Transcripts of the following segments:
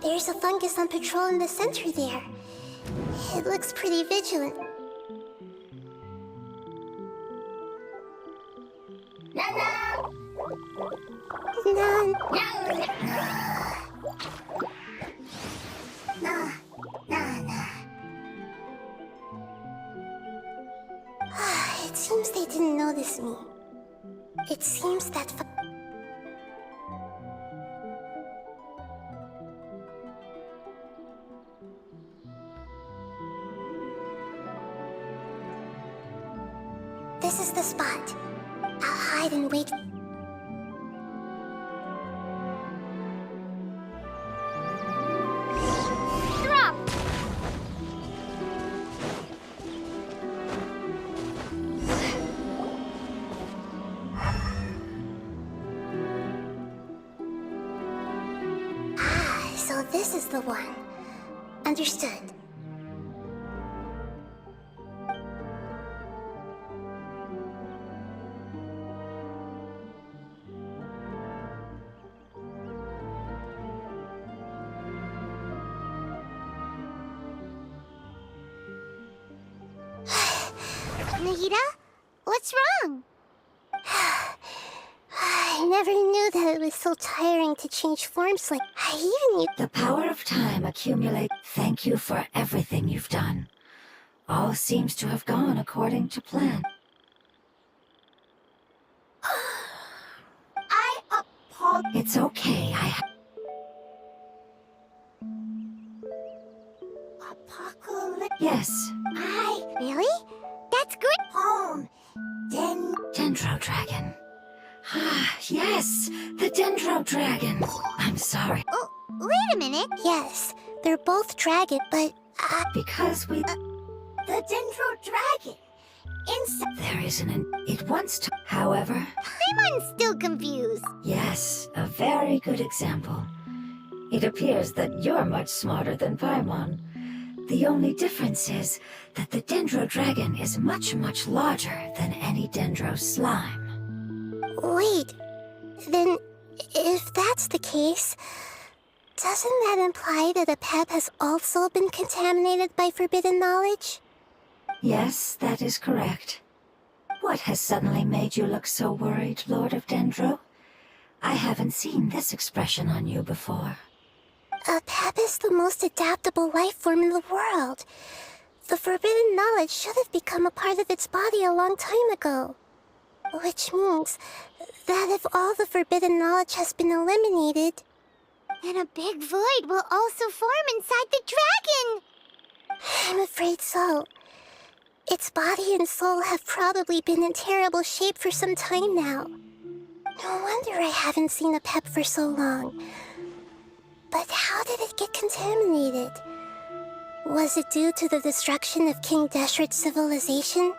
There's a fungus on patrol in the center there. It looks pretty vigilant. None. It seems they didn't notice me. It seems that... This is the spot. I'll hide and wait. Drop! So this is the one. Understood. Nagita? What's wrong? I never knew that it was so tiring to change forms like... I even knew... The power of time accumulate. Thank you for everything you've done. All seems to have gone according to plan. It's okay, Apocalypse... Yes, Really? That's good. Home. Dendro Dragon. Ah, yes, the Dendro Dragon. I'm sorry. Oh, wait a minute. Yes, they're both dragon, but... Because we... The Dendro Dragon! There isn't it wants to... However... Paimon's still confused. Yes, a very good example. It appears that you're much smarter than Paimon. The only difference is that the Dendro Dragon is much, much larger than any Dendro slime. Wait, then if that's the case, doesn't that imply that Apep has also been contaminated by forbidden knowledge? Yes, that is correct. What has suddenly made you look so worried, Lord of Dendro? I haven't seen this expression on you before. Apep is the most adaptable life form in the world. The forbidden knowledge should have become a part of its body a long time ago. Which means that if all the forbidden knowledge has been eliminated... Then a big void will also form inside the dragon! I'm afraid so. Its body and soul have probably been in terrible shape for some time now. No wonder I haven't seen Apep for so long. But how did it get contaminated? Was it due to the destruction of King Deshret's civilization?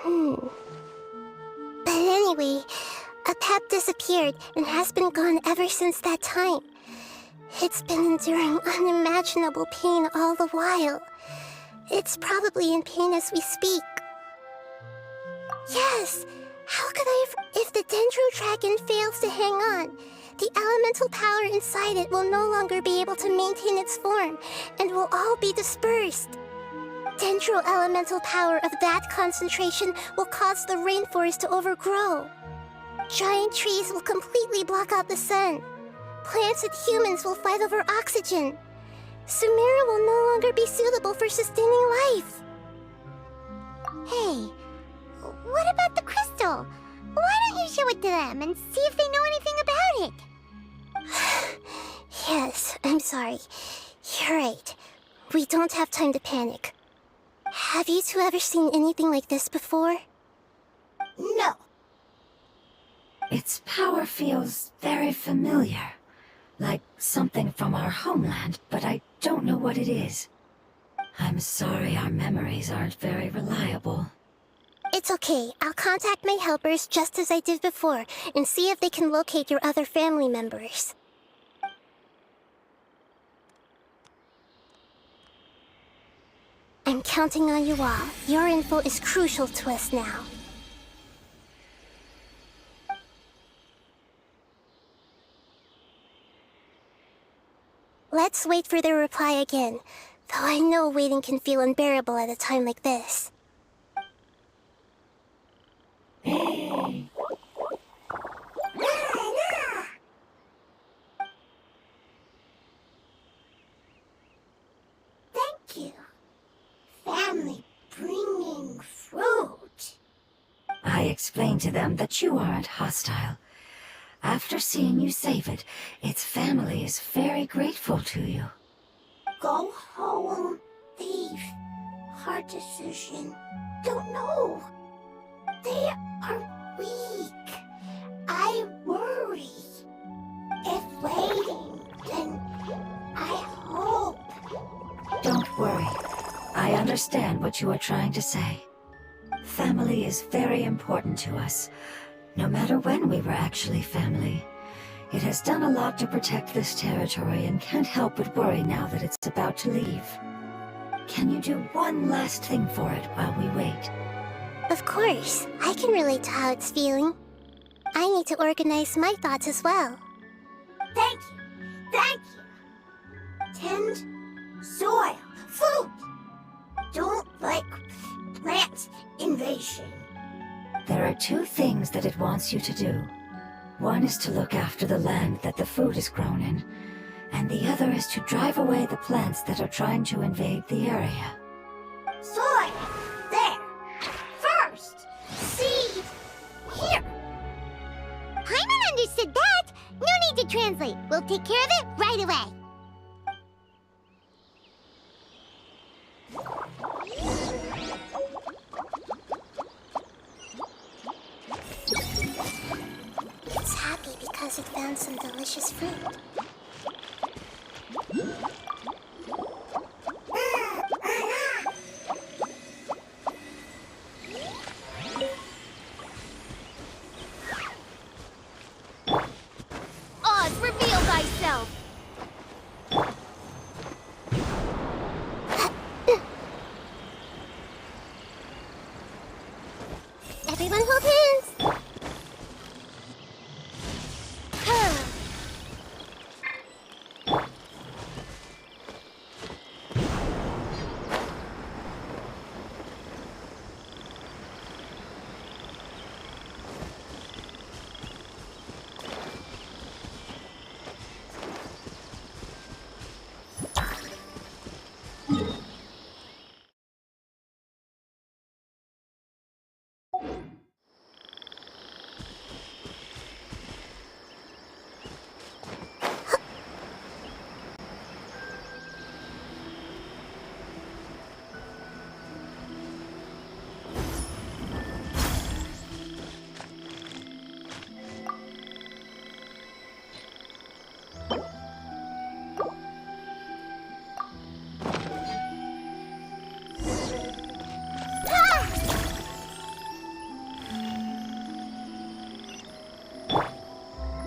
But anyway, Apep disappeared and has been gone ever since that time. It's been enduring unimaginable pain all the while. It's probably in pain as we speak. Yes! How could I have... If the Dendro Dragon fails to hang on, the elemental power inside it will no longer be able to maintain its form, and will all be dispersed. Dendro elemental power of that concentration will cause the rainforest to overgrow. Giant trees will completely block out the sun. Plants and humans will fight over oxygen. Sumeru will no longer be suitable for sustaining life. Hey, what about the crystal? Why don't you show it to them and see if they know anything about it? Yes, I'm sorry. You're right. We don't have time to panic. Have you two ever seen anything like this before? No. Its power feels very familiar. Like something from our homeland, but I don't know what it is. I'm sorry our memories aren't very reliable. It's okay. I'll contact my helpers just as I did before and see if they can locate your other family members. I'm counting on you all. Your info is crucial to us now. Let's wait for their reply again, though I know waiting can feel unbearable at a time like this. Thank you. Family bringing fruit. I explained to them that you aren't hostile. After seeing you save it, its family is very grateful to you. Go home, thief. Hard decision. Don't know. They are weak. I worry. If waiting, then I hope. Don't worry. I understand what you are trying to say. Family is very important to us, no matter when we were actually family. It has done a lot to protect this territory and can't help but worry now that it's about to leave. Can you do one last thing for it while we wait? Of course, I can relate to how it's feeling. I need to organize my thoughts as well. Thank you. Thank you. Tend soil. Food. Don't like plant invasion. There are two things that it wants you to do. One is to look after the land that the food is grown in, and the other is to drive away the plants that are trying to invade the area. Soil. There. First. Seed. Here. Paimon understood that. No need to translate. We'll take care of it right away. It's happy because it found some delicious fruit. Oz, reveal thyself. Everyone hold hands!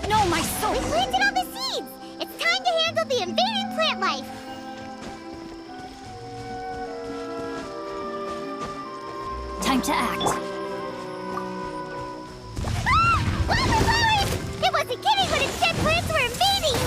No, my soul! We planted all the seeds! It's time to handle the invading plant life! Time to act. Ah! Wildflowers! It wasn't kidding when it said plants were invading!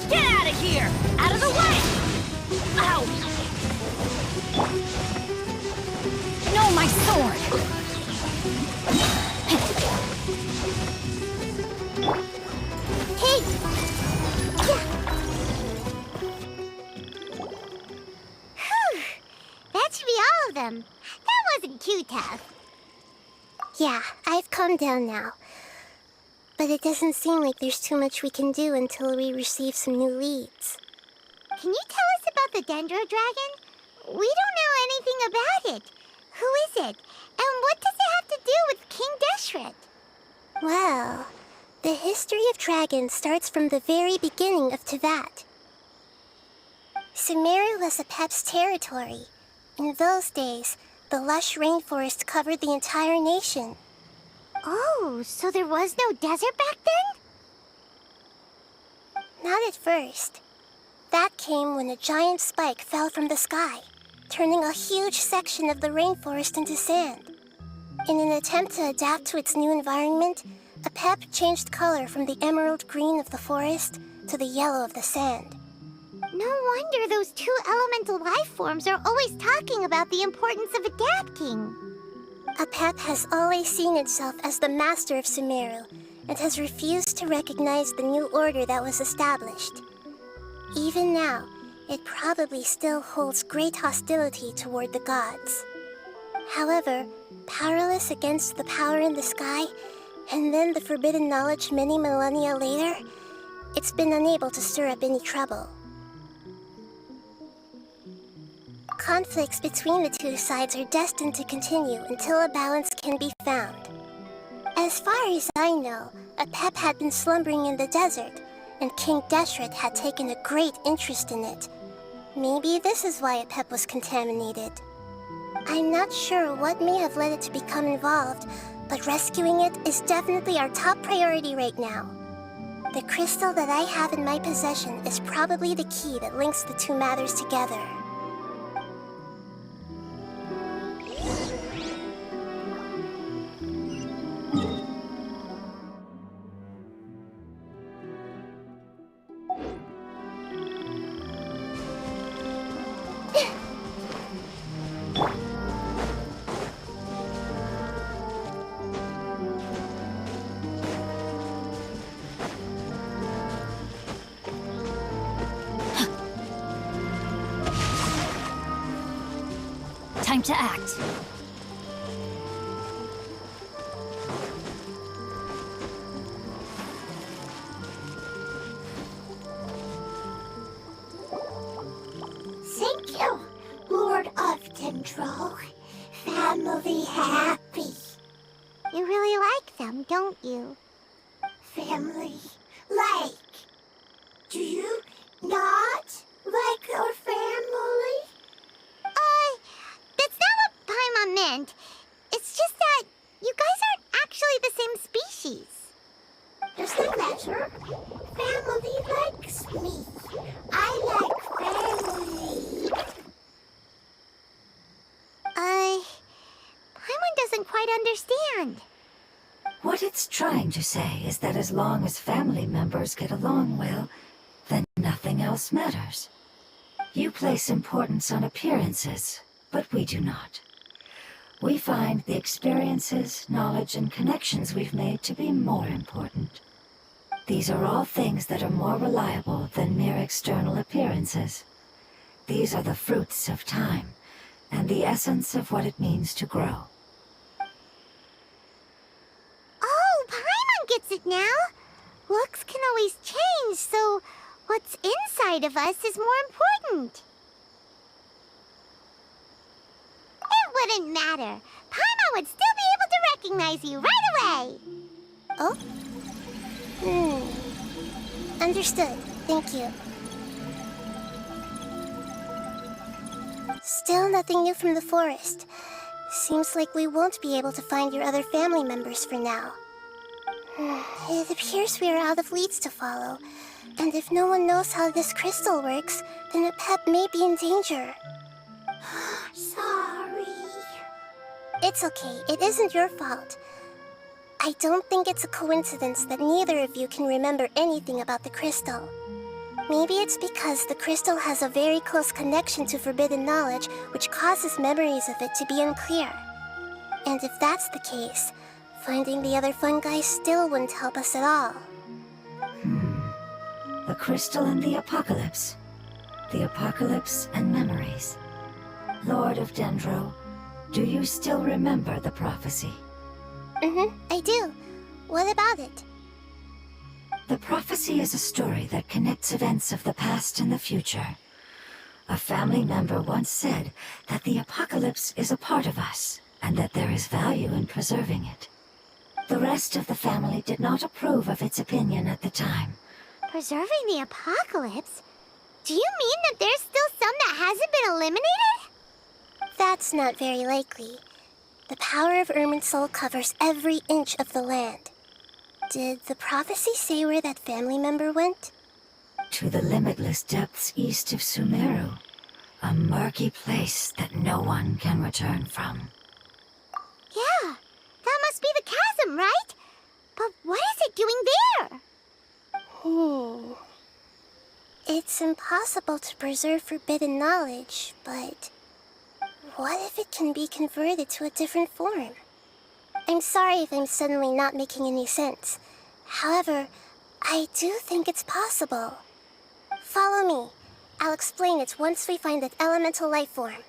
Get out of here! Out of the way! Ow! No, my sword! Hey! Whew! That should be all of them. That wasn't too tough. Yeah, I've calmed down now. But it doesn't seem like there's too much we can do until we receive some new leads. Can you tell us about the Dendro Dragon? We don't know anything about it. Who is it? And what does it have to do with King Deshret? Well, the history of dragons starts from the very beginning of Teyvat. Sumeru was Apep's territory, In those days, the lush rainforest covered the entire nation. Oh, so there was no desert back then? Not at first. That came when a giant spike fell from the sky, turning a huge section of the rainforest into sand. In an attempt to adapt to its new environment, Apep changed color from the emerald green of the forest to the yellow of the sand. No wonder those two elemental life forms are always talking about the importance of adapting. Apep has always seen itself as the master of Sumeru and has refused to recognize the new order that was established. Even now, it probably still holds great hostility toward the gods. However, powerless against the power in the sky, and then the forbidden knowledge many millennia later, it's been unable to stir up any trouble. Conflicts between the two sides are destined to continue until a balance can be found. As far as I know, Apep had been slumbering in the desert, and King Deshret had taken a great interest in it. Maybe this is why Apep was contaminated. I'm not sure what may have led it to become involved, but rescuing it is definitely our top priority right now. The crystal that I have in my possession is probably the key that links the two matters together. Time to act. Thank you, Lord of Dendro. Family happy. You really like them, don't you? Family like. Do you not like your family? That's not what Paimon meant. It's just that you guys aren't actually the same species. Doesn't matter. Family likes me. I like family. Paimon doesn't quite understand. What it's trying to say is that as long as family members get along well, then nothing else matters. You place importance on appearances, but we do not. We find the experiences, knowledge, and connections we've made to be more important. These are all things that are more reliable than mere external appearances. These are the fruits of time, and the essence of what it means to grow. Oh, Paimon gets it now. Looks can always change, so what's inside of us is more important. It wouldn't matter. Paimon would still be able to recognize you right away. Oh? Understood. Thank you. Still nothing new from the forest. Seems like we won't be able to find your other family members for now. It appears we are out of leads to follow. And if no one knows how this crystal works, then Apep may be in danger. Sorry. It's okay. It isn't your fault. I don't think it's a coincidence that neither of you can remember anything about the crystal. Maybe it's because the crystal has a very close connection to forbidden knowledge, which causes memories of it to be unclear. And if that's the case, finding the other fungi still wouldn't help us at all. The crystal and the apocalypse. The apocalypse and memories. Lord of Dendro, do you still remember the prophecy? I do. What about it? The prophecy is a story that connects events of the past and the future. A family member once said that the apocalypse is a part of us, and that there is value in preserving it. The rest of the family did not approve of its opinion at the time. Preserving the apocalypse? Do you mean that there's still some that hasn't been eliminated? That's not very likely. The power of Irminsul covers every inch of the land. Did the prophecy say where that family member went? To the limitless depths east of Sumeru. A murky place that no one can return from. Yeah, that must be the chasm, right? But what is it doing there? It's impossible to preserve forbidden knowledge, but what if it can be converted to a different form? I'm sorry if I'm suddenly not making any sense. However, I do think it's possible. Follow me. I'll explain it once we find that elemental life form.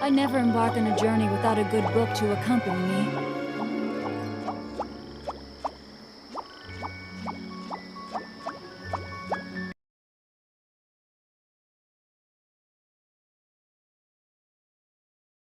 I never embark on a journey without a good book to accompany me.